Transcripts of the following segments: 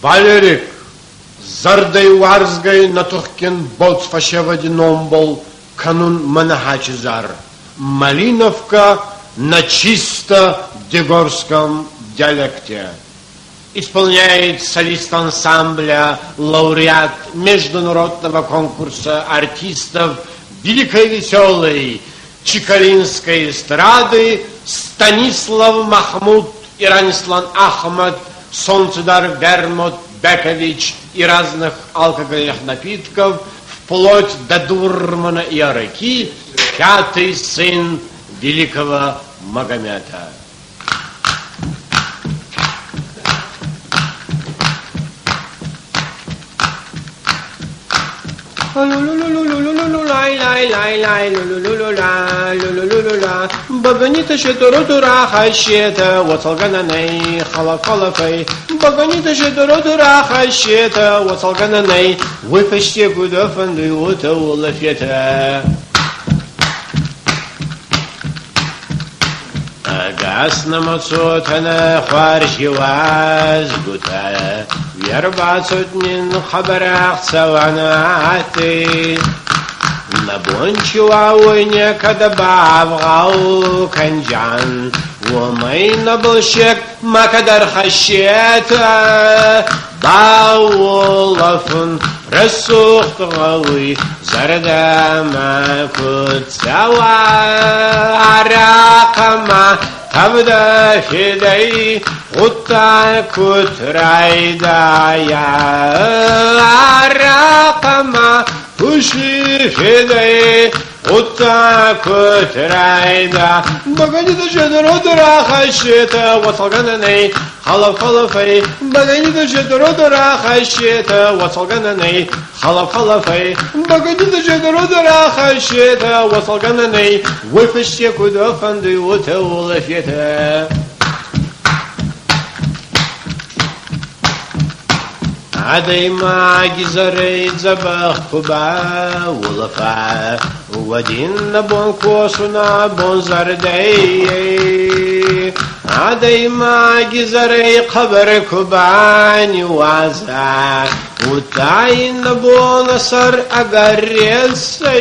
Валерик, зардай варзгай натухкин боц фашевадином был канун Манахачизар. Малиновка на чисто дегорском диалекте. Исполняет солист ансамбля, лауреат международного конкурса артистов Великой Веселой Чекалинской эстрады Станислав Махмуд и Ранислан Ахмад, Солнцедар Вермут Бекович и разных алкогольных напитков, вплоть до дурмана и араки, пятый сын великого Магомета. Баганита шедородура хащета, вацалгананей, халафалафей. Баганита шедородура хащета, вацалгананей, выпаште гудофанды ута улафета. Агасна мацутана хварживаз гута. Ярбацутнин хабарах цаванаты. Набончуа уйне кадабавгау канджан. Умай набылшек макадар хащета. Баулафун рассухтгауи. Зардама куцава аракама. Табда хидай ута кутрайдая аракама пуши хидай ута кутрайда баганита шедородора хащета вацалгананей халафалафей баганита шедородора хащета вацалгананей халафалафей баганита шедородора хащета вацалгананей выпаште кудофанды ута улафета. عدي ما جزريت زبخ كوبا ولفا ودين بون كوسنا بون زردي عدي ما جزري قبر كوباني وازا وتعين بون سر أقريسي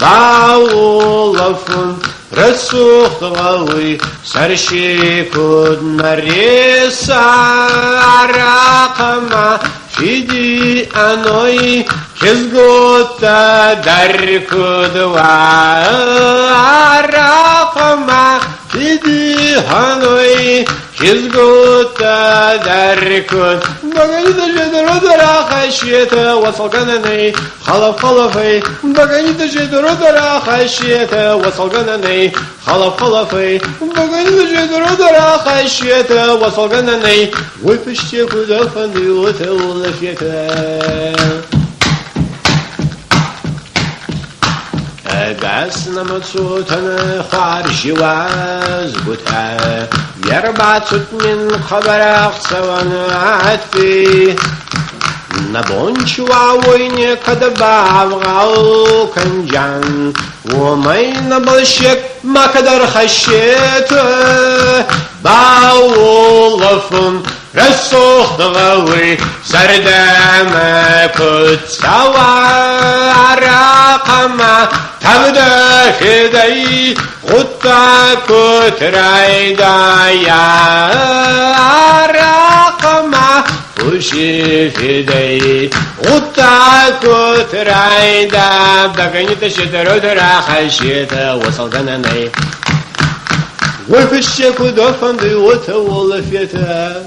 باولفن رسوخ غوي سرشي كود مريسا عراقما فيدي أنوي كزغوتا در كودوا عراقما فيدي هنوي كزغوتا در كود بغنيتا شدرودرا خشيتا وصلقنني خلف خلفي بغنيتا شدرودرا خشيتا وصلقنني خلف خلفي بغنيتا شدرودرا خشيتا وصلقنني وفشتي كدفني وتولفيتا أقاسنا متسوتنا خارجي وازبوتا يربعتت من خبر سوانات فيه نبونشوا ويني كدباغاو كنجان ومي نبلشك ما كدر خشيت باولفن رسوخ دغوي سردما كتسوا عراقما تبدا خدي غطا كترايدا يا عراقما وشي خدي غطا كترايدا بغنيتا شدرودرا خشيتا وصلتنني وفشك ودفن دي وتولفيتا